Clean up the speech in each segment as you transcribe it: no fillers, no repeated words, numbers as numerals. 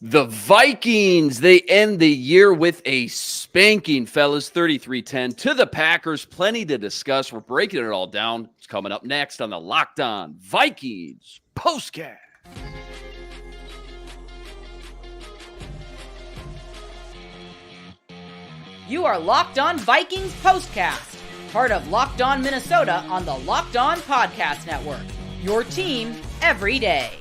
The Vikings, they end the year with a spanking, fellas, 33-10 to the Packers. Plenty to discuss. We're breaking it all down. It's coming up next on the Locked On Vikings postcast. You are Locked On Vikings postcast, part of Locked On Minnesota on the Locked On Podcast Network. Your team every day.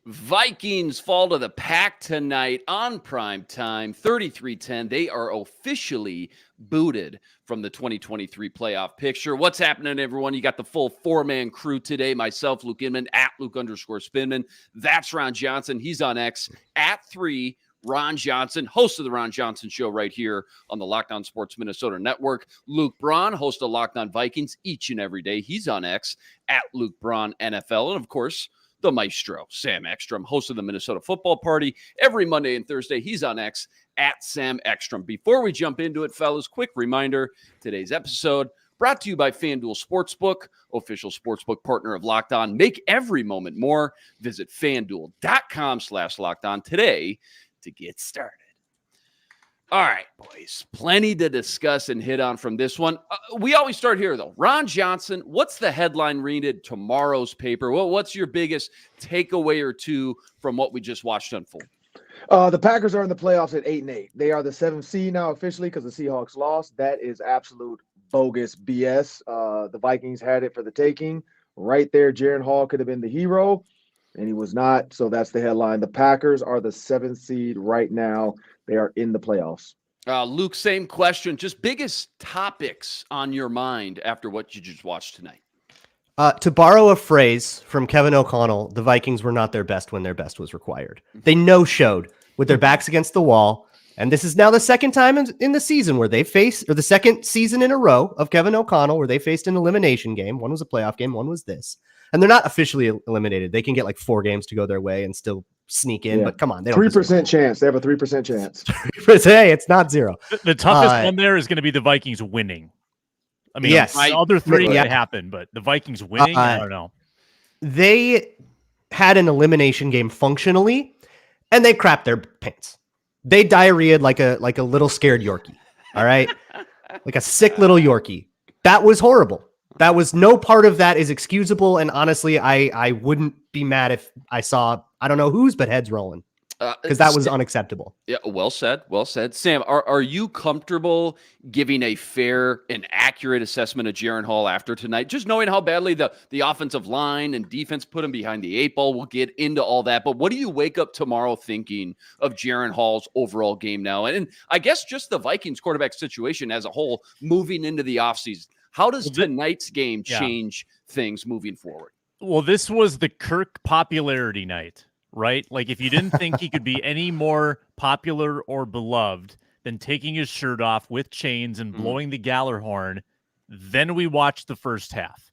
Vikings fall to the Pack tonight on prime time, 33-10. They are officially booted from the 2023 playoff picture. What's happening, everyone? You got the full four-man crew today. Myself, Luke Inman, at Luke_Spinman. That's Ron Johnson. He's on X, at 3. Ron Johnson, host of the Ron Johnson Show right here on the Locked On Sports Minnesota Network. Luke Braun, host of Locked On Vikings each and every day. He's on X, at Luke Braun NFL. And, of course, the maestro, Sam Ekstrom, host of the Minnesota Football Party. Every Monday and Thursday, he's on X, at Sam Ekstrom. Before we jump into it, fellas, quick reminder, today's episode brought to you by FanDuel Sportsbook, official sportsbook partner of Locked On. Make every moment more. Visit FanDuel.com/LockedOn today to get started. All right, boys, plenty to discuss and hit on from this one. We always start here, though. Ron Johnson, what's the headline reading tomorrow's paper? Well, what's your biggest takeaway or two from what we just watched unfold? The Packers are in the playoffs at 8-8. They are the 7th seed now officially because the Seahawks lost. That is absolute bogus BS. The Vikings had it for the taking. Right there, Jaren Hall could have been the hero, and he was not. So that's the headline. The Packers are the 7th seed right now. They are in the playoffs. Luke, same question. Just biggest topics on your mind after what you just watched tonight. To borrow a phrase from Kevin O'Connell, the Vikings were not their best when their best was required. They no-showed with their backs against the wall. And this is now the second time in the season where they face, or the second season in a row of Kevin O'Connell where they faced an elimination game. One was a playoff game, one was this. And they're not officially eliminated. They can get like 4 games to go their way and still sneak in, but come on. They don't 3% chance. They have a 3% chance. 3%, hey, it's not 0. The toughest one there is going to be the Vikings winning. I mean, yes, the other 3 could happen, but the Vikings winning, I don't know. They had an elimination game functionally, and they crapped their pants. They diarrheaed like a little scared Yorkie. All right, like a sick little Yorkie. That was horrible. That was no part of that is excusable. And honestly, I wouldn't be mad if I saw, I don't know whose, but heads rolling, because that was unacceptable. Yeah, well said. Well said. Sam, are you comfortable giving a fair and accurate assessment of Jaren Hall after tonight? Just knowing how badly the offensive line and defense put him behind the 8 ball. We'll get into all that. But what do you wake up tomorrow thinking of Jaren Hall's overall game now? And I guess just the Vikings quarterback situation as a whole moving into the offseason. How does tonight's game change things moving forward? Well, this was the Kirk popularity night, right? Like, if you didn't think he could be any more popular or beloved than taking his shirt off with chains and blowing the Galler horn, then we watched the first half.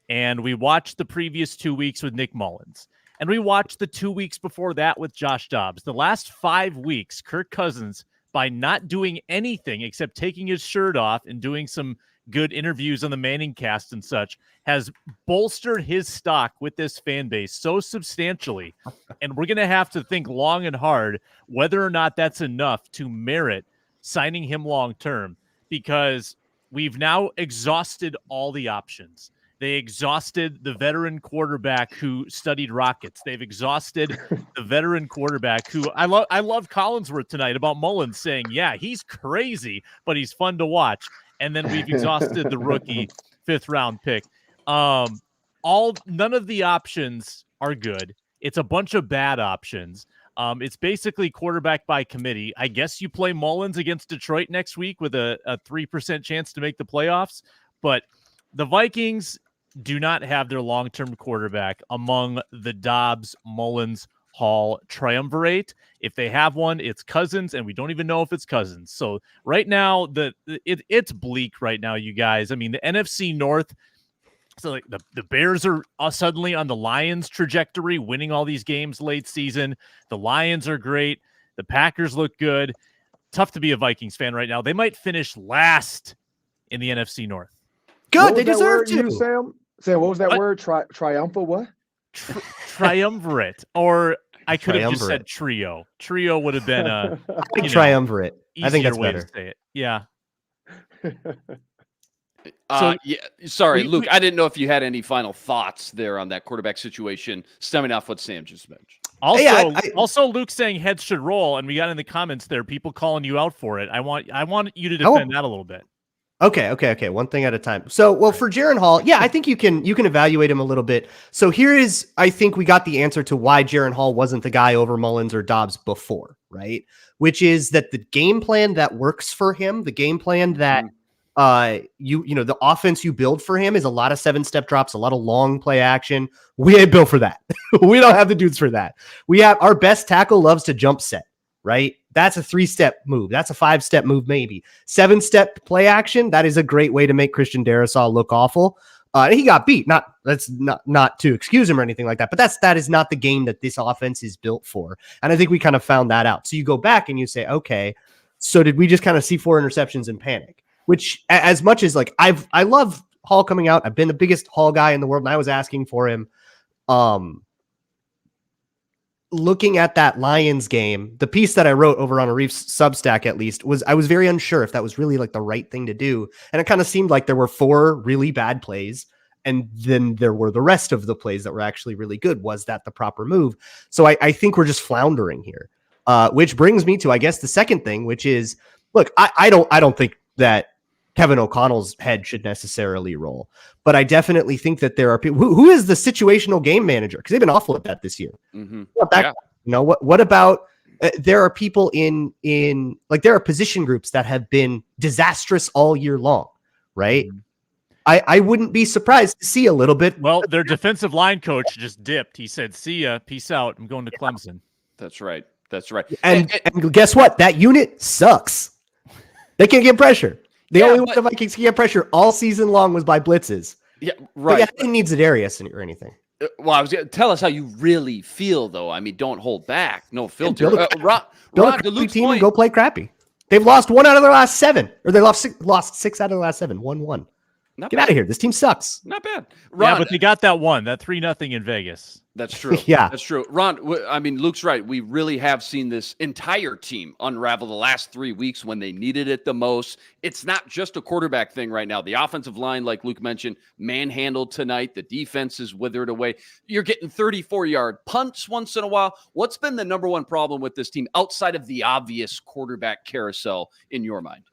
And we watched the previous 2 weeks with Nick Mullins. And we watched the 2 weeks before that with Josh Dobbs. The last 5 weeks, Kirk Cousins, by not doing anything except taking his shirt off and doing some good interviews on the Manning cast and such, has bolstered his stock with this fan base so substantially. And we're going to have to think long and hard whether or not that's enough to merit signing him long-term, because we've now exhausted all the options. They exhausted the veteran quarterback who studied rockets. They've exhausted the veteran quarterback who I love Collinsworth tonight about Mullins saying, yeah, he's crazy, but he's fun to watch. And then we've exhausted the rookie 5th round pick. None of the options are good. It's a bunch of bad options. It's basically quarterback by committee. I guess you play Mullins against Detroit next week with a 3% chance to make the playoffs. But the Vikings do not have their long-term quarterback among the Dobbs, Mullins, Hall triumvirate. If they have one, it's Cousins, and we don't even know if it's Cousins. So right now, it's bleak right now, you guys. I mean, the NFC North, so like the Bears are suddenly on the Lions trajectory, winning all these games late season. The Lions are great. The Packers look good. Tough to be a Vikings fan right now. They might finish last in the NFC North. Good, they deserve to. Sam, what was that word? Triumphal what? Triumvirate, or I could have just Triumvirate. said trio. Trio would have been a triumvirate. I think easier that's way better. to say it. Yeah. Yeah. Sorry, Luke. I didn't know if you had any final thoughts there on that quarterback situation, stemming off what Sam just mentioned. Also, also, Luke saying heads should roll, and we got in the comments there people calling you out for it. I want you to defend that a little bit. Okay. One thing at a time. So, well, for Jaren Hall, yeah, I think you can evaluate him a little bit. So here is, I think we got the answer to why Jaren Hall wasn't the guy over Mullins or Dobbs before, right? Which is that the game plan that works for him, the game plan that the offense you build for him is a lot of 7-step drops, a lot of long play action. We ain't built for that. We don't have the dudes for that. We have our best tackle loves to jump set, right? That's a 3-step move. That's a 5-step move, maybe 7-step play action. That is a great way to make Christian Darrisaw look awful. He got beat. That's not to excuse him or anything like that, but that is not the game that this offense is built for. And I think we kind of found that out. So you go back and you say, okay, so did we just kind of see 4 interceptions and panic? Which, as much as like I love Hall coming out, I've been the biggest Hall guy in the world, and I was asking for him. Looking at that Lions game, the piece that I wrote over on a Reef's Substack, at least, I was very unsure if that was really like the right thing to do. And it kind of seemed like there were 4 really bad plays, and then there were the rest of the plays that were actually really good. Was that the proper move? So I think we're just floundering here, which brings me to, I guess, the second thing, which is, look, I don't think that Kevin O'Connell's head should necessarily roll, but I definitely think that there are people who is the situational game manager, because they've been awful at that this year. Mm-hmm. What about there are people in like there are position groups that have been disastrous all year long, right? Mm-hmm. I wouldn't be surprised to see a little bit. Well, their defensive line coach just dipped. He said, "See ya, peace out. I'm going to Clemson." That's right. And guess what? That unit sucks. They can't get pressure. The only way the Vikings can get pressure all season long was by blitzes. Yeah, right. But it needs Darius or anything. Well, I was going to tell us how you really feel, though. I mean, don't hold back. No filter. Build a crappy team and go play crappy. They've lost 1 out of their last 7. Or they lost 6 out of the last 7. 1-1. Get out of here. This team sucks. Not bad. Ron, yeah, but they got that 3-0 in Vegas. That's true. Yeah. That's true. Ron, I mean, Luke's right. We really have seen this entire team unravel the last 3 weeks when they needed it the most. It's not just a quarterback thing right now. The offensive line, like Luke mentioned, manhandled tonight. The defense is withered away. You're getting 34-yard punts once in a while. What's been the number one problem with this team outside of the obvious quarterback carousel in your mind?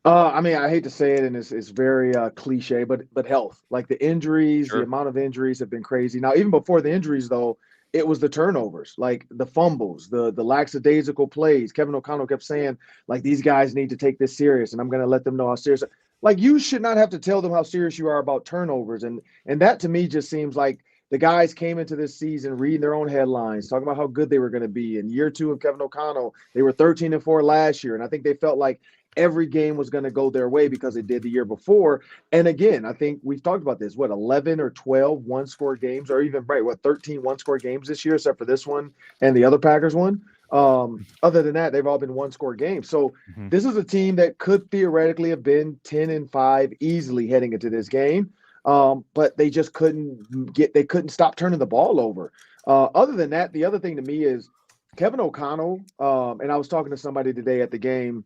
I mean, I hate to say it, and it's very cliche, but health. Like the injuries, Sure. The amount of injuries have been crazy. Now, even before the injuries, though, it was the turnovers, like the fumbles, the lackadaisical plays. Kevin O'Connell kept saying, like, these guys need to take this serious, and I'm going to let them know how serious. Like, you should not have to tell them how serious you are about turnovers, and that to me just seems like the guys came into this season reading their own headlines, talking about how good they were going to be. In year 2 of Kevin O'Connell, they were 13-4 last year, and I think they felt like every game was going to go their way because it did the year before. And again, I think we've talked about this, 11 or 12 one-score games, or even 13 one-score games this year, except for this one and the other Packers one. Other than that, they've all been one-score games. So This is a team that could theoretically have been 10-5 easily heading into this game. But they just couldn't stop turning the ball over. Other than that, the other thing to me is Kevin O'Connell, and I was talking to somebody today at the game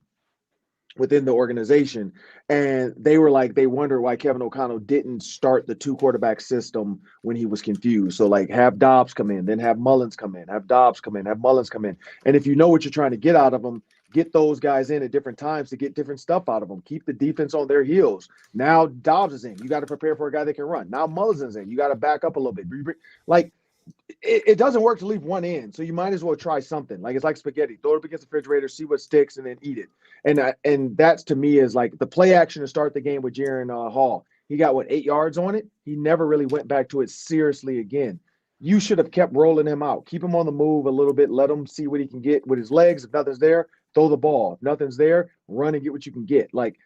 within the organization, and they were like, they wonder why Kevin O'Connell didn't start the 2-quarterback system when he was confused. So like have Dobbs come in, then have Mullins come in, have Dobbs come in, have Mullins come in. And if you know what you're trying to get out of them, get those guys in at different times to get different stuff out of them. Keep the defense on their heels. Now Dobbs is in. You got to prepare for a guy that can run. Now Mullins is in. You got to back up a little bit. Like, it doesn't work to leave one in, so you might as well try something. Like, it's like spaghetti. Throw it up against the refrigerator, see what sticks, and then eat it. And that's, to me, is like the play action to start the game with Jaren Hall. He got, 8 yards on it? He never really went back to it seriously again. You should have kept rolling him out. Keep him on the move a little bit. Let him see what he can get with his legs. If nothing's there, throw the ball. If nothing's there, run and get what you can get. Like,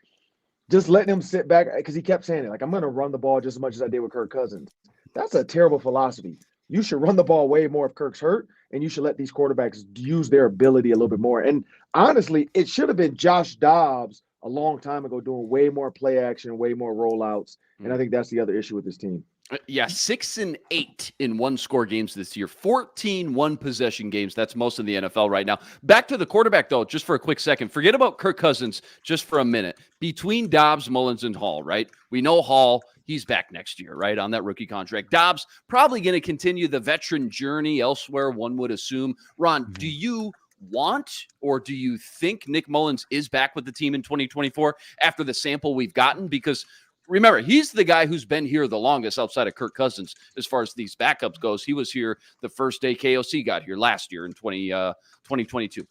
just letting him sit back, because he kept saying it. Like, I'm going to run the ball just as much as I did with Kirk Cousins. That's a terrible philosophy. You should run the ball way more if Kirk's hurt, and you should let these quarterbacks use their ability a little bit more. And honestly, it should have been Josh Dobbs a long time ago doing way more play action, way more rollouts. And I think that's the other issue with this team. Yeah, 6-8 in one-score games this year. 14 one-possession games. That's most in the NFL right now. Back to the quarterback, though, just for a quick second. Forget about Kirk Cousins just for a minute. Between Dobbs, Mullins, and Hall, right? We know Hall, he's back next year, right, on that rookie contract. Dobbs probably going to continue the veteran journey elsewhere, one would assume. Ron, do you want or do you think Nick Mullins is back with the team in 2024 after the sample we've gotten? Because remember, he's the guy who's been here the longest outside of Kirk Cousins as far as these backups goes. He was here the first day KOC got here last year in 2022.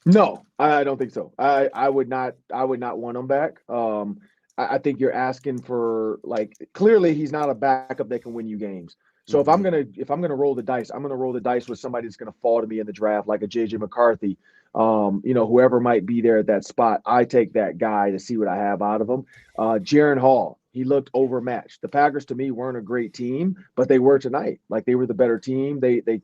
No, I don't think so. I would not want him back. I think you're asking for, like, clearly he's not a backup that can win you games. So if I'm gonna roll the dice, I'm gonna roll the dice with somebody that's gonna fall to me in the draft, like a JJ McCarthy. Whoever might be there at that spot, I take that guy to see what I have out of him. Jaron Hall, he looked overmatched. The Packers, to me, weren't a great team, but they were tonight. Like, they were the better team. They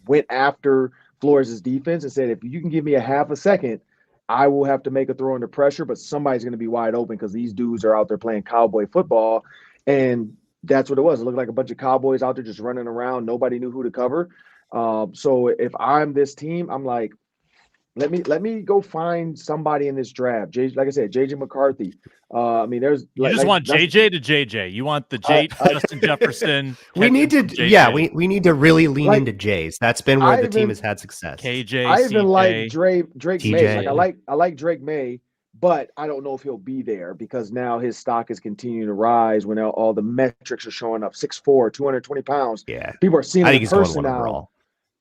went after Flores' defense and said, if you can give me a half a second, I will have to make a throw under pressure, but somebody's going to be wide open because these dudes are out there playing cowboy football. And that's what it was. It looked like a bunch of cowboys out there just running around. Nobody knew who to cover. So if I'm this team, I'm like, let me go find somebody in this draft. Like I said, JJ McCarthy. There's you just want JJ to JJ. You want the Justin Jefferson. We need to, we need to really lean into Jays. That's been where the team has had success. KJ. I even like Drake TJ. May. Like I like Drake May, but I don't know if he'll be there because now his stock is continuing to rise when all the metrics are showing up. 6'4", 220 pounds. Yeah, people are seeing him in person going now. overall.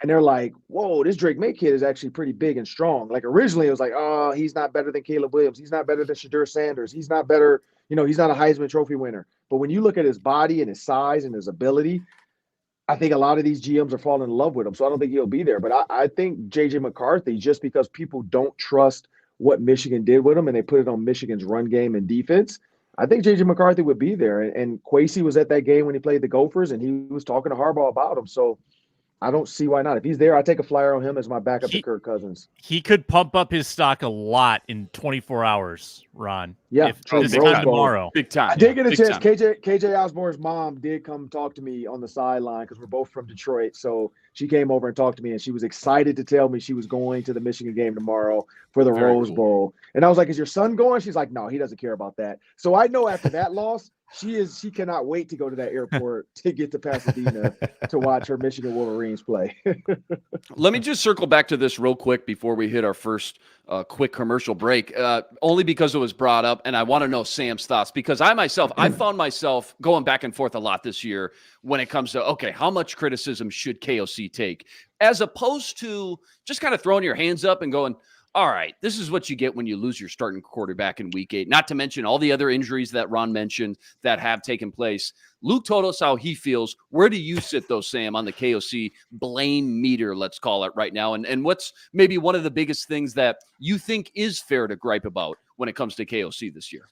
And they're like, whoa, this Drake May kid is actually pretty big and strong. Like, originally it was like, oh, he's not better than Caleb Williams. He's not better than Shadur Sanders. He's not better. He's not a Heisman Trophy winner. But when you look at his body and his size and his ability, I think a lot of these GMs are falling in love with him. So I don't think he'll be there. But I think JJ McCarthy, just because people don't trust what Michigan did with him and they put it on Michigan's run game and defense, I think JJ McCarthy would be there. And Kwesi was at that game when he played the Gophers, and he was talking to Harbaugh about him. So I don't see why not. If he's there, I take a flyer on him as my backup to Kirk Cousins. He could pump up his stock a lot in 24 hours, Ron. Yeah, this time tomorrow. Big time. I did get a chance. KJ Osborne's mom did come talk to me on the sideline because we're both from Detroit. So she came over and talked to me, and she was excited to tell me she was going to the Michigan game tomorrow for the Rose Bowl. And I was like, is your son going? She's like, no, he doesn't care about that. So I know after that loss, she cannot wait to go to that airport to get to Pasadena to watch her Michigan Wolverines play. Let me just circle back to this real quick before we hit our first quick commercial break, only because it was brought up, and I want to know Sam's thoughts, because I found myself going back and forth a lot this year when it comes to, okay, how much criticism should KOC take, as opposed to just kind of throwing your hands up and going, all right, this is what you get when you lose your starting quarterback in week 8, not to mention all the other injuries that Ron mentioned that have taken place. Luke told us how he feels. Where do you sit, though, Sam, on the KOC blame meter, let's call it right now? And what's maybe one of the biggest things that you think is fair to gripe about when it comes to KOC this year?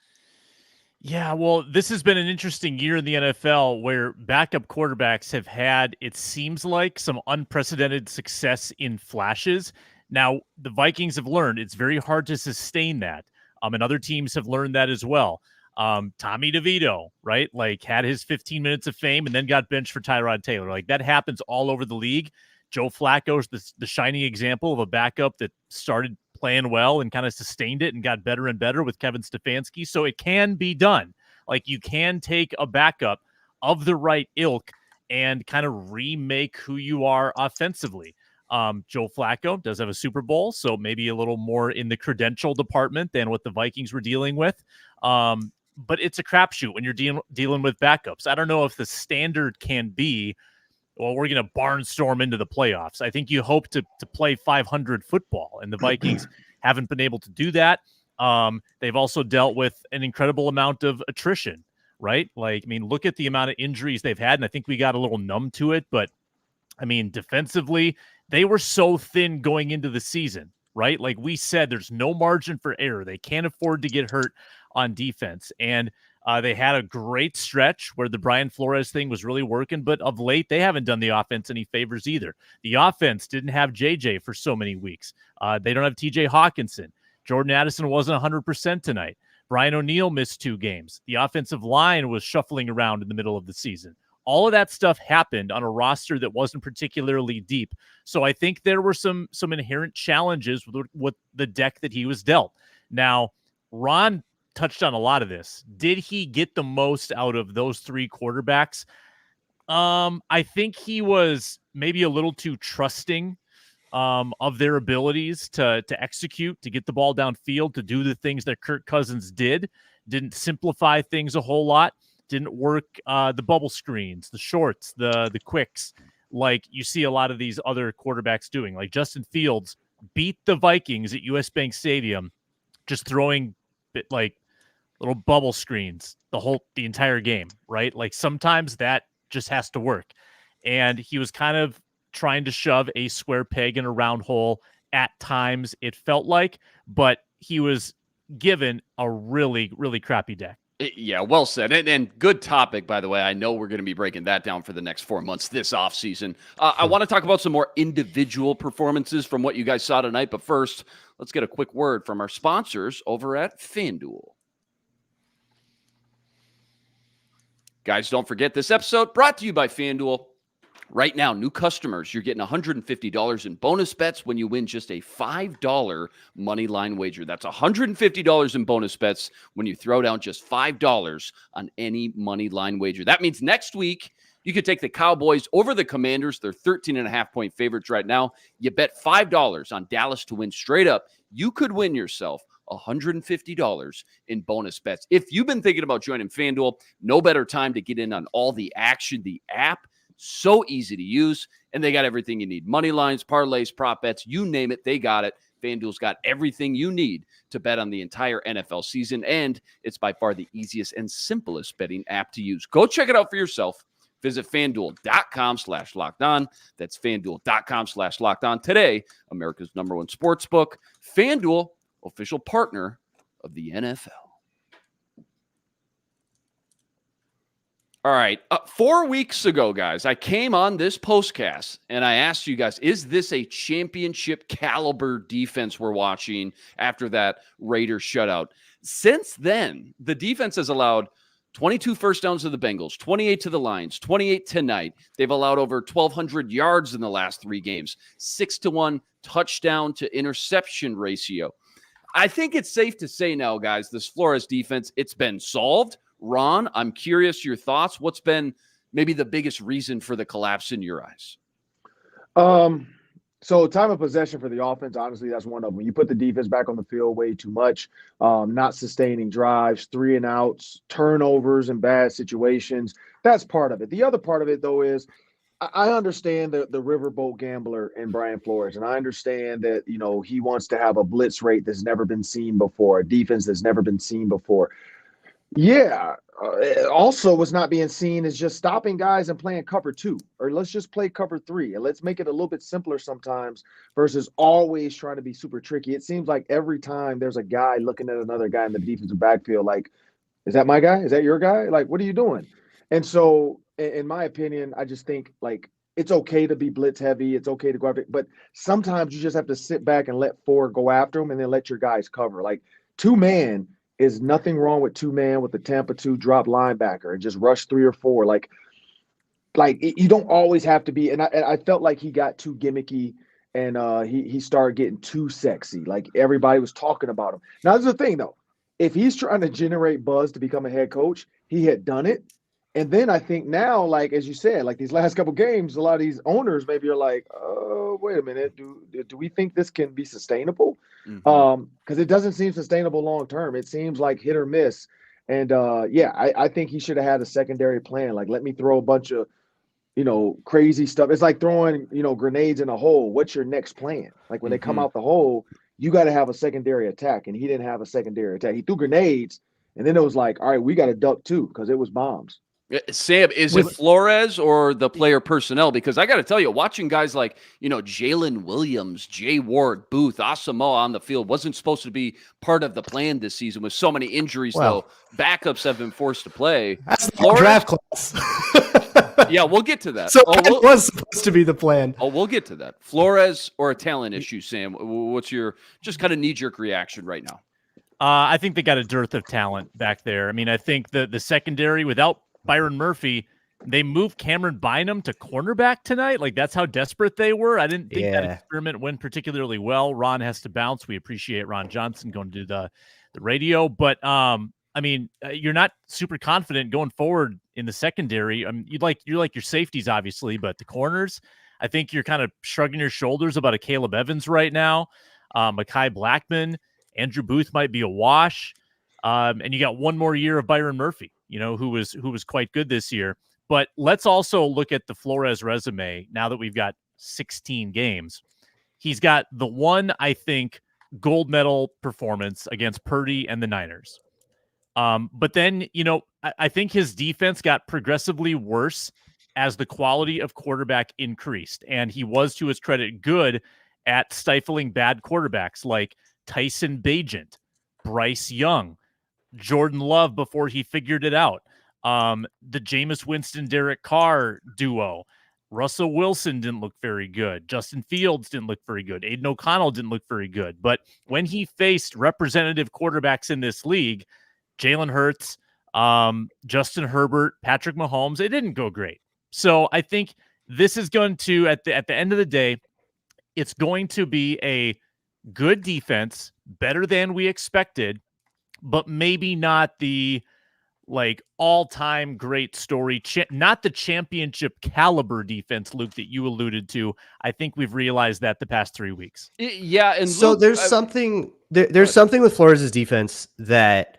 Yeah, well, this has been an interesting year in the NFL where backup quarterbacks have had, it seems like, some unprecedented success in flashes. Now, the Vikings have learned it's very hard to sustain that. And other teams have learned that as well. Tommy DeVito, right? Like, had his 15 minutes of fame and then got benched for Tyrod Taylor. Like, that happens all over the league. Joe Flacco's the shining example of a backup that started playing well and kind of sustained it and got better and better with Kevin Stefanski. So it can be done. Like, you can take a backup of the right ilk and kind of remake who you are offensively. Joe Flacco does have a Super Bowl, so maybe a little more in the credential department than what the Vikings were dealing with. But it's a crapshoot when you're dealing with backups. I don't know if the standard can be, well, we're going to barnstorm into the playoffs. I think you hope to play 500 football, and the Vikings haven't been able to do that. They've also dealt with an incredible amount of attrition, right? Like, I mean, look at the amount of injuries they've had, and I think we got a little numb to it. But, I mean, defensively, they were so thin going into the season, right? Like we said, there's no margin for error. They can't afford to get hurt on defense. And they had a great stretch where the Brian Flores thing was really working, but of late, they haven't done the offense any favors either. The offense didn't have JJ for so many weeks. They don't have TJ Hawkinson. Jordan Addison wasn't 100% tonight. Brian O'Neill missed 2 games. The offensive line was shuffling around in the middle of the season. All of that stuff happened on a roster that wasn't particularly deep. So I think there were some inherent challenges with the deck that he was dealt. Now, Ron touched on a lot of this. Did he get the most out of those three quarterbacks? I think he was maybe a little too trusting of their abilities to execute, to get the ball downfield, to do the things that Kirk Cousins did. Didn't simplify things a whole lot. Didn't work the bubble screens, the shorts, the quicks, like you see a lot of these other quarterbacks doing. Like Justin Fields beat the Vikings at US Bank Stadium just throwing like little bubble screens the entire game, right? Like sometimes that just has to work. And he was kind of trying to shove a square peg in a round hole at times, it felt like, but he was given a really, really crappy deck. Yeah, well said. And good topic, by the way. I know we're going to be breaking that down for the next 4 months this offseason. I want to talk about some more individual performances from what you guys saw tonight. But first, let's get a quick word from our sponsors over at FanDuel. Guys, don't forget this episode brought to you by FanDuel. Right now, new customers, you're getting $150 in bonus bets when you win just a $5 money line wager. That's $150 in bonus bets when you throw down just $5 on any money line wager. That means next week, you could take the Cowboys over the Commanders. They're 13.5-point favorites right now. You bet $5 on Dallas to win straight up. You could win yourself $150 in bonus bets. If you've been thinking about joining FanDuel, no better time to get in on all the action. The app, so easy to use, and they got everything you need. Money lines, parlays, prop bets, you name it, they got it. FanDuel's got everything you need to bet on the entire NFL season, and it's by far the easiest and simplest betting app to use. Go check it out for yourself. Visit FanDuel.com/lockedon. That's FanDuel.com/lockedon. Today, America's number one sportsbook. FanDuel, official partner of the NFL. All right. 4 weeks ago, guys, I came on this postcast and I asked you guys, is this a championship caliber defense we're watching after that Raiders shutout? Since then, the defense has allowed 22 first downs to the Bengals, 28 to the Lions, 28 tonight. They've allowed over 1,200 yards in the last 3 games, 6-1 touchdown to interception ratio. I think it's safe to say now, guys, this Flores defense, it's been solved. Ron, I'm curious your thoughts. What's been maybe the biggest reason for the collapse in your eyes? So time of possession for the offense, honestly, that's one of them. You put the defense back on the field way too much, not sustaining drives, 3 and outs, turnovers in bad situations. That's part of it. The other part of it, though, is I understand the riverboat gambler in Brian Flores, and I understand that, you know, he wants to have a blitz rate that's never been seen before, a defense that's never been seen before. Yeah. Also, what's not being seen is just stopping guys and playing cover 2, or let's just play cover 3, and let's make it a little bit simpler sometimes versus always trying to be super tricky. It seems like every time there's a guy looking at another guy in the defensive backfield, like, is that my guy? Is that your guy? Like, what are you doing? And so, in my opinion, I just think, like, it's okay to be blitz heavy. It's okay to go after, but sometimes you just have to sit back and let 4 go after them and then let your guys cover. Like, 2-man. Is nothing wrong with 2-man with the Tampa 2 drop linebacker and just rush 3 or 4. Like you don't always have to be. And I felt like he got too gimmicky and he started getting too sexy. Like everybody was talking about him. Now, this is the thing, though. If he's trying to generate buzz to become a head coach, he had done it. And then I think now, like, as you said, like these last couple games, a lot of these owners maybe are like, oh, wait a minute. Do we think this can be sustainable? Because it doesn't seem sustainable long term. It seems like hit or miss. And I think he should have had a secondary plan. Like, let me throw a bunch of, you know, crazy stuff. It's like throwing, you know, grenades in a hole. What's your next plan? Like when they come out the hole, you got to have a secondary attack. And he didn't have a secondary attack. He threw grenades, and then it was like, all right, we got to duck too because it was bombs. Sam, is it Flores or the player personnel? Because I got to tell you, watching guys like, you know, Jalen Williams, Jay Ward, Booth, Asamoah on the field wasn't supposed to be part of the plan this season with so many injuries, though. Backups have been forced to play. That's the draft class. Yeah, we'll get to that. So it was supposed to be the plan. Oh, we'll get to that. Flores or a talent issue, Sam? What's your just kind of knee-jerk reaction right now? I think they got a dearth of talent back there. I mean, I think the secondary without Byron Murphy, They moved Cameron Bynum to cornerback tonight. Like, that's how desperate they were. I didn't think that experiment went particularly well. Ron has to bounce. We appreciate Ron Johnson going to do the radio. But, I mean, you're not super confident going forward in the secondary. You like your safeties, obviously, but the corners, I think you're kind of shrugging your shoulders about a Caleb Evans right now. Mekhi Blackman, Andrew Booth might be a wash. And you got one more year of Byron Murphy, who was quite good this year. But let's also look at the Flores resume now that we've got 16 games. He's got the one, I think, gold medal performance against Purdy and the Niners. But then, I think his defense got progressively worse as the quality of quarterback increased. And he was, to his credit, good at stifling bad quarterbacks like Tyson Bagent, Bryce Young, Jordan Love before he figured it out. The Jameis Winston, Derek Carr duo. Russell Wilson didn't look very good. Justin Fields didn't look very good. Aiden O'Connell didn't look very good. But when he faced representative quarterbacks in this league, Jalen Hurts, Justin Herbert, Patrick Mahomes, it didn't go great. So I think this is going to, at the end of the day, it's going to be a good defense, better than we expected, but maybe not the all-time great story, not the championship caliber defense, Luke, that you alluded to. I think we've realized that the past 3 weeks. Yeah, and so Luke, there's something with Flores' defense that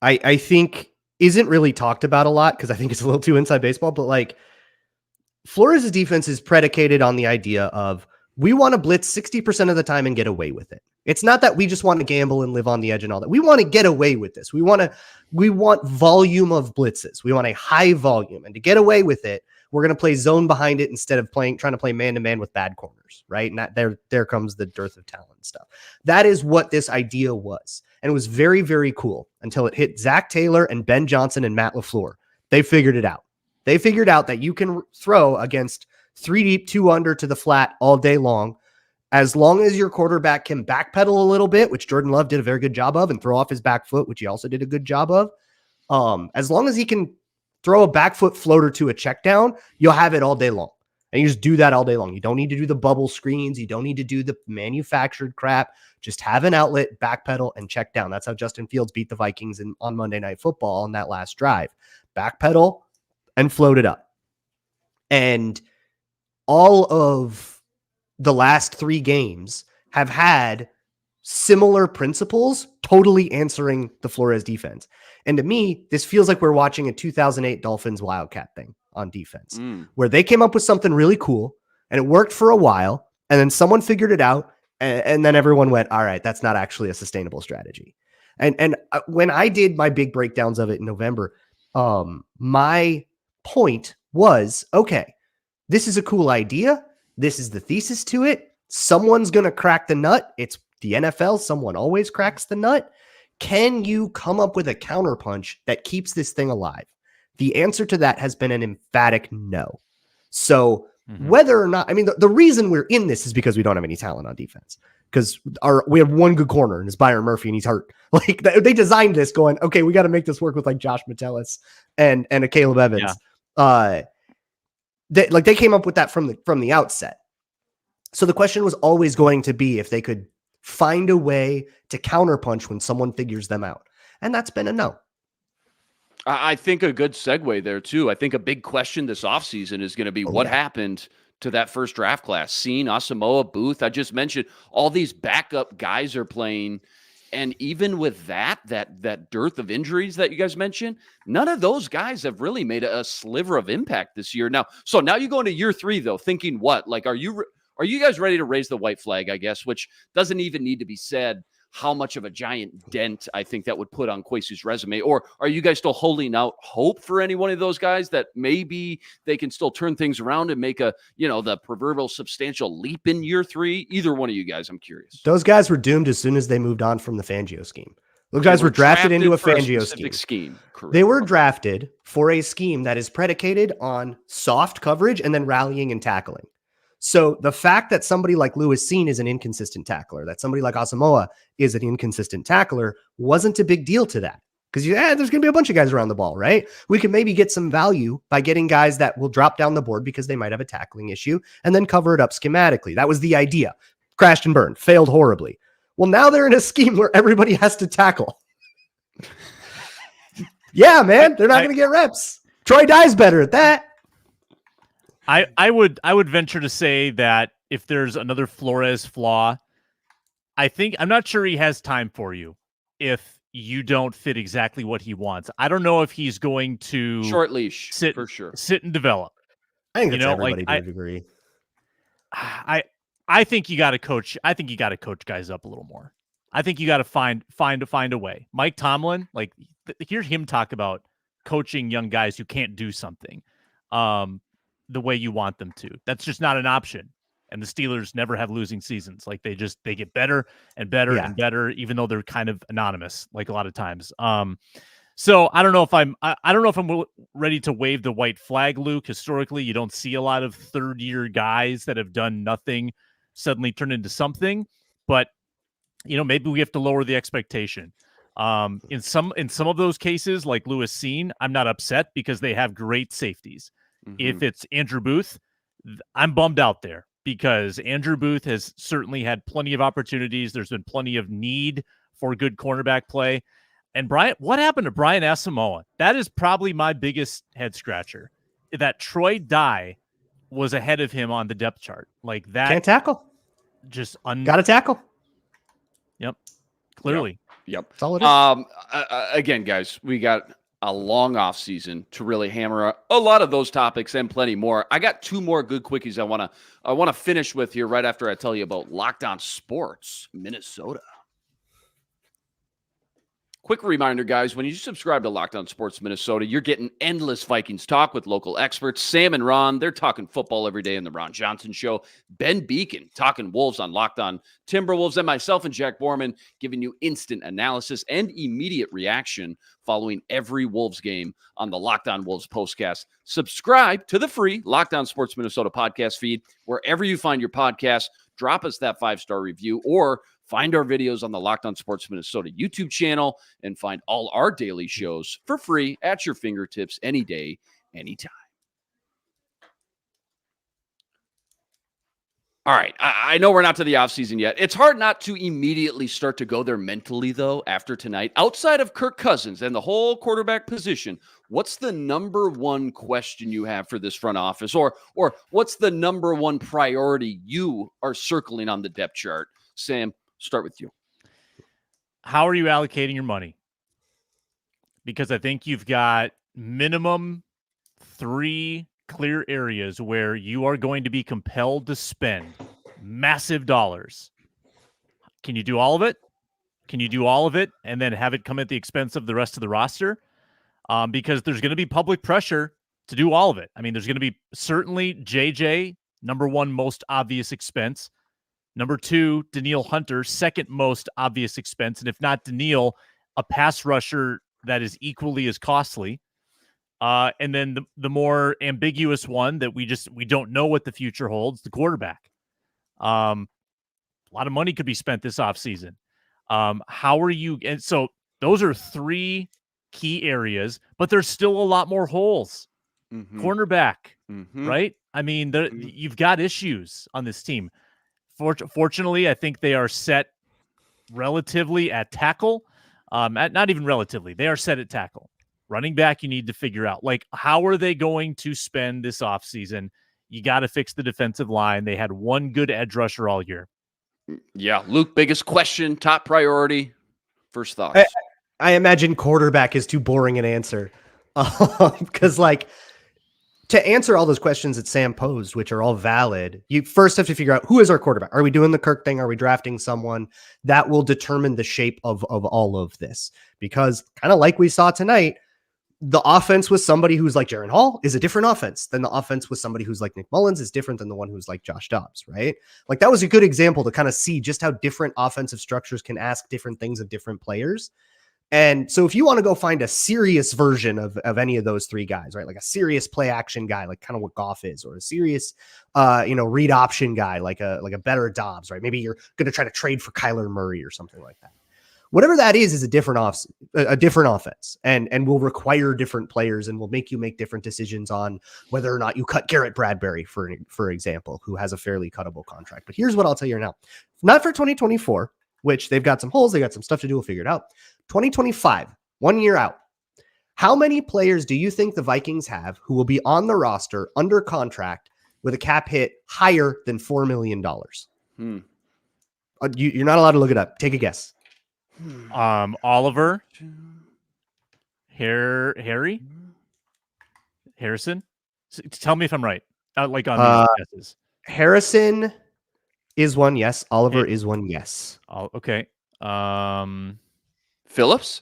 I think isn't really talked about a lot because I think it's a little too inside baseball. But Flores' defense is predicated on the idea of we want to blitz 60% of the time and get away with it. It's not that we just want to gamble and live on the edge and all that. We want to get away with this. We want volume of blitzes. We want a high volume. And to get away with it, we're going to play zone behind it instead of trying to play man-to-man with bad corners, right? And there comes the dearth of talent and stuff. That is what this idea was. And it was very, very cool until it hit Zach Taylor and Ben Johnson and Matt LaFleur. They figured it out. They figured out that you can throw against 3 deep, 2 under to the flat all day long. As long as your quarterback can backpedal a little bit, which Jordan Love did a very good job of, and throw off his back foot, which he also did a good job of. As long as he can throw a back foot floater to a check down, you'll have it all day long. And you just do that all day long. You don't need to do the bubble screens. You don't need to do the manufactured crap. Just have an outlet, backpedal, and check down. That's how Justin Fields beat the Vikings on Monday Night Football on that last drive. Backpedal and float it up. And all of the last 3 games have had similar principles totally answering the Flores defense. And to me, this feels like we're watching a 2008 Dolphins Wildcat thing on defense, where they came up with something really cool and it worked for a while. And then someone figured it out. And then everyone went, all right, that's not actually a sustainable strategy. And when I did my big breakdowns of it in November, my point was, okay, this is a cool idea. This is the thesis to it. Someone's going to crack the nut. It's the NFL. Someone always cracks the nut. Can you come up with a counterpunch that keeps this thing alive? The answer to that has been an emphatic no. So whether or not, I mean, the reason we're in this is because we don't have any talent on defense, because we have one good corner and it's Byron Murphy and he's hurt. They designed this going, okay, we got to make this work with Josh Metellus and a Caleb Evans. Yeah. They came up with that from the outset. So the question was always going to be if they could find a way to counterpunch when someone figures them out. And that's been a no. I think a good segue there too. I think a big question this offseason is going to be what happened to that first draft class. Seen Asamoah, Booth. I just mentioned all these backup guys are playing. And even with that dearth of injuries that you guys mentioned, none of those guys have really made a sliver of impact this year. Now you go into year 3 though, thinking what? Are you guys ready to raise the white flag, I guess, which doesn't even need to be said how much of a giant dent I think that would put on Kwesi's resume? Or are you guys still holding out hope for any one of those guys that maybe they can still turn things around and make the proverbial substantial leap in year 3? Either one of you guys, I'm curious. Those guys were doomed as soon as they moved on from the Fangio scheme. Those guys were drafted into a Fangio scheme. They were drafted for a scheme that is predicated on soft coverage and then rallying and tackling. So the fact that somebody like Lewis Seen is an inconsistent tackler, that somebody like Asamoah is an inconsistent tackler, wasn't a big deal to that. Because there's going to be a bunch of guys around the ball, right? We can maybe get some value by getting guys that will drop down the board because they might have a tackling issue and then cover it up schematically. That was the idea. Crashed and burned, failed horribly. Well, now they're in a scheme where everybody has to tackle. Yeah, man, they're not going to get reps. Troy Dye's better at that. I would venture to say that if there's another Flores flaw, I'm not sure he has time for you if you don't fit exactly what he wants. I don't know if he's going to short leash for sure. Sit and develop. I think it's everybody to a degree. I think you got to coach. I think you got to coach guys up a little more. I think you got to find a way. Mike Tomlin, hear him talk about coaching young guys who can't do something the way you want them to. That's just not an option. And the Steelers never have losing seasons. Like they get better and better and better, even though they're kind of anonymous, like a lot of times. So I don't know if I'm ready to wave the white flag, Luke. Historically, you don't see a lot of third-year guys that have done nothing suddenly turn into something. But maybe we have to lower the expectation. In some of those cases, like Lewis Seen, I'm not upset because they have great safeties. Mm-hmm. If it's Andrew Booth, I'm bummed out there, because Andrew Booth has certainly had plenty of opportunities. There's been plenty of need for good cornerback play. And what happened to Brian Asamoah? That is probably my biggest head scratcher. That Troy Dye was ahead of him on the depth chart. Like that. Can't tackle. Just got to tackle. Yep. Clearly. Yep. That's all it is. Again, guys, we got a long off season to really hammer a lot of those topics and plenty more. I got two more good quickies I want to finish with here right after I tell you about Locked On Sports Minnesota. Quick reminder, guys, when you subscribe to Locked On Sports Minnesota, you're getting endless Vikings talk with local experts. Sam and Ron, they're talking football every day in the Ron Johnson Show. Ben Beacon talking Wolves on Locked On Timberwolves, and myself and Jack Borman giving you instant analysis and immediate reaction following every Wolves game on the Locked On Wolves postcast. Subscribe to the free Locked On Sports Minnesota podcast feed wherever you find your podcast. Drop us that 5-star review, or find our videos on the Locked On Sports Minnesota YouTube channel, and find all our daily shows for free at your fingertips any day, anytime. All right, I know we're not to the offseason yet. It's hard not to immediately start to go there mentally, though, after tonight. Outside of Kirk Cousins and the whole quarterback position, what's the number one question you have for this front office? Or what's the number one priority you are circling on the depth chart? Sam, start with you. How are you allocating your money? Because I think you've got minimum 3 clear areas where you are going to be compelled to spend massive dollars. Can you do all of it? Can you do all of it and then have it come at the expense of the rest of the roster? Because there's going to be public pressure to do all of it. I mean, there's going to be certainly JJ, number one most obvious expense. Number 2, Danielle Hunter, second most obvious expense. And if not Danielle, a pass rusher that is equally as costly. And then the more ambiguous one that we don't know what the future holds, the quarterback. A lot of money could be spent this offseason. How are you? And so those are 3 key areas, but there's still a lot more holes. Mm-hmm. Cornerback, right? I mean, you've got issues on this team. Fortunately, I think they are set relatively at tackle. Not even relatively. They are set at tackle. Running back, you need to figure out, how are they going to spend this offseason? You got to fix the defensive line. They had one good edge rusher all year. Yeah. Luke, biggest question, top priority, first thoughts. I imagine quarterback is too boring an answer. Because, to answer all those questions that Sam posed, which are all valid, you first have to figure out who is our quarterback. Are we doing the Kirk thing? Are we drafting someone? That will determine the shape of all of this. Because kind of like we saw tonight, the offense with somebody who's like Jaren Hall is a different offense than the offense with somebody who's like Nick Mullins is different than the one who's like Josh Dobbs, right? That was a good example to kind of see just how different offensive structures can ask different things of different players. And so if you want to go find a serious version of any of those 3 guys, right? Like a serious play action guy, like kind of what Goff is, or a serious, read option guy, like a better Dobbs, right? Maybe you're going to try to trade for Kyler Murray or something like that. Whatever that is a different offense and will require different players and will make you make different decisions on whether or not you cut Garrett Bradbury, for example, who has a fairly cuttable contract. But here's what I'll tell you now. Not for 2024, which they've got some holes, they got some stuff to do, we'll figure it out. 2025, 1 year out. How many players do you think the Vikings have who will be on the roster under contract with a cap hit higher than $4 million? You're not allowed to look it up. Take a guess. Oliver, Harrison. Tell me if I'm right. Like on these guesses. Harrison is one. Yes. Oliver is one. Yes. Okay. Phillips.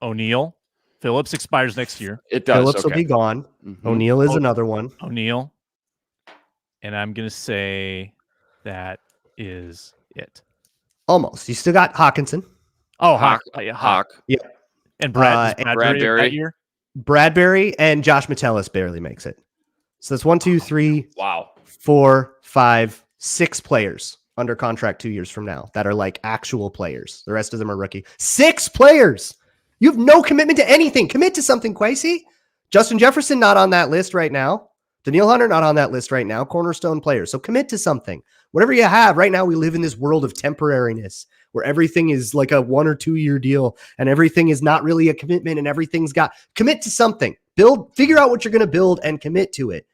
O'Neal. Phillips expires next year. It does. Phillips will be gone. O'Neal is another one. O'Neal. And I'm gonna say that is it. Almost. You still got Hawkinson. Oh, Hawk. Yeah. And Bradbury that year? Bradbury and Josh Metellus barely makes it. So that's 1, 2, 3, wow, 4, 5, 6 players under contract 2 years from now that are like actual players. The rest of them are rookie. 6 players. You have no commitment to anything. Commit to something, Kwesi. Justin Jefferson not on that list right now. Daniil Hunter not on that list right now. Cornerstone players. So commit to something. Whatever you have right now, we live in this world of temporariness where everything is like a 1 or 2 year deal and everything is not really a commitment and everything's got commit to something. Figure out what you're going to build and commit to it.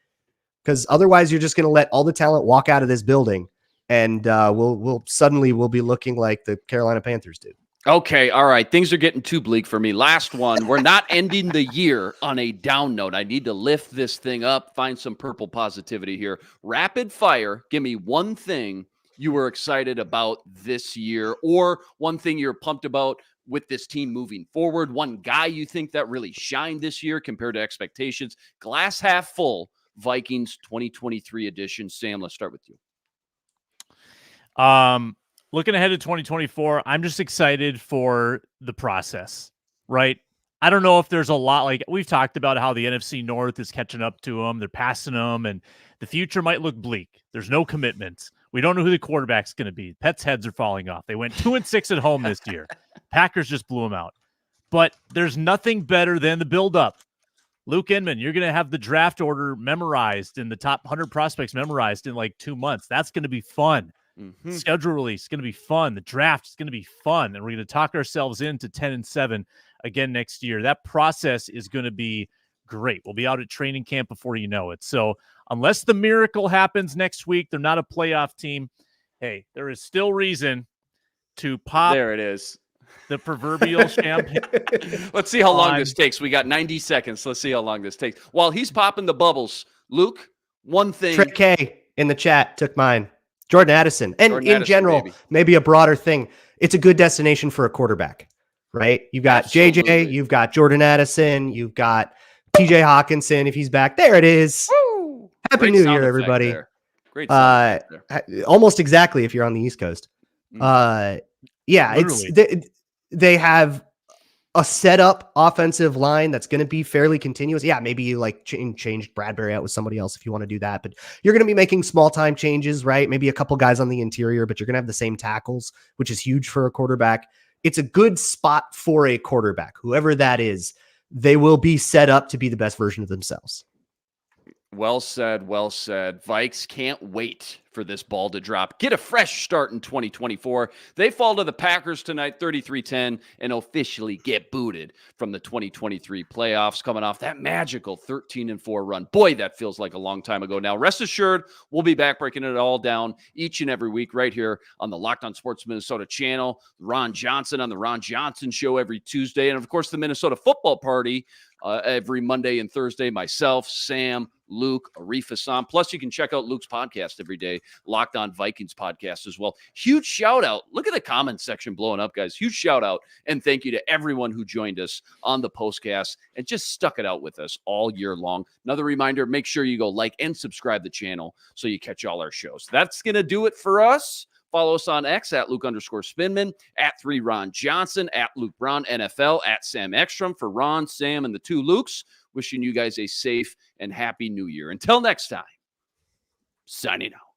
Because otherwise you're just going to let all the talent walk out of this building and we'll be looking like the Carolina Panthers did. Okay, all right. Things are getting too bleak for me. Last one. We're not ending the year on a down note. I need to lift this thing up, find some purple positivity here. Rapid fire. Give me one thing you were excited about this year or one thing you're pumped about with this team moving forward. One guy you think that really shined this year compared to expectations. Glass half full, Vikings 2023 edition. Sam, let's start with you. Looking ahead to 2024, I'm just excited for the process, right? I don't know if there's a lot, like we've talked about how the NFC North is catching up to them. They're passing them, and the future might look bleak. There's no commitments. We don't know who the quarterback's going to be. Pets' heads are falling off. They went 2-6 at home this year. Packers just blew them out. But there's nothing better than the build-up. Luke Inman, you're going to have the draft order memorized and the top 100 prospects memorized in like 2 months. That's going to be fun. Schedule release is going to be fun. The draft is going to be fun. And we're going to talk ourselves into 10-7 again next year. That process is going to be great. We'll be out at training camp before you know it. So unless the miracle happens next week, they're not a playoff team. Hey, there is still reason to pop. There it is. The proverbial champagne. Let's see how long this takes. We got 90 seconds. Let's see how long this takes. While he's popping the bubbles, Luke, one thing. Trick K in the chat took mine. Jordan Addison. And Jordan in Addison, general, maybe a broader thing. It's a good destination for a quarterback, right? You've got Absolutely. JJ, you've got Jordan Addison, you've got TJ Hawkinson. If he's back, there it is. Woo! Happy Great New sound Year, effect everybody. there. Great sound effect there. Almost exactly if you're on the East Coast. Yeah, Literally. they have a setup offensive line that's going to be fairly continuous. Yeah, maybe you like changed Bradbury out with somebody else if you want to do that, but you're going to be making small time changes, right? Maybe a couple guys on the interior, but you're going to have the same tackles, which is huge for a quarterback. It's a good spot for a quarterback, whoever that is. They will be set up to be the best version of themselves. Well said, well said. Vikes can't wait for this ball to drop. Get a fresh start in 2024. They fall to the Packers tonight, 33-10, and officially get booted from the 2023 playoffs, coming off that magical 13-4 run. Boy, that feels like a long time ago now. Rest assured, we'll be back breaking it all down each and every week right here on the Locked On Sports Minnesota channel. Ron Johnson on the Ron Johnson Show every Tuesday, and of course the Minnesota Football Party every Monday and Thursday. Myself, Sam, Luke, Arif Hassan. Plus, you can check out Luke's podcast every day, Locked On Vikings podcast as well. Huge shout out. Look at the comment section blowing up, guys. Huge shout out and thank you to everyone who joined us on the postcast and just stuck it out with us all year long. Another reminder, make sure you go like and subscribe the channel so you catch all our shows. That's going to do it for us. Follow us on X at Luke_Spinman, at 3Ron Johnson, at Luke Brown NFL, at Sam Ekstrom for Ron, Sam, and the two Lukes. Wishing you guys a safe and happy new year. Until next time, signing out.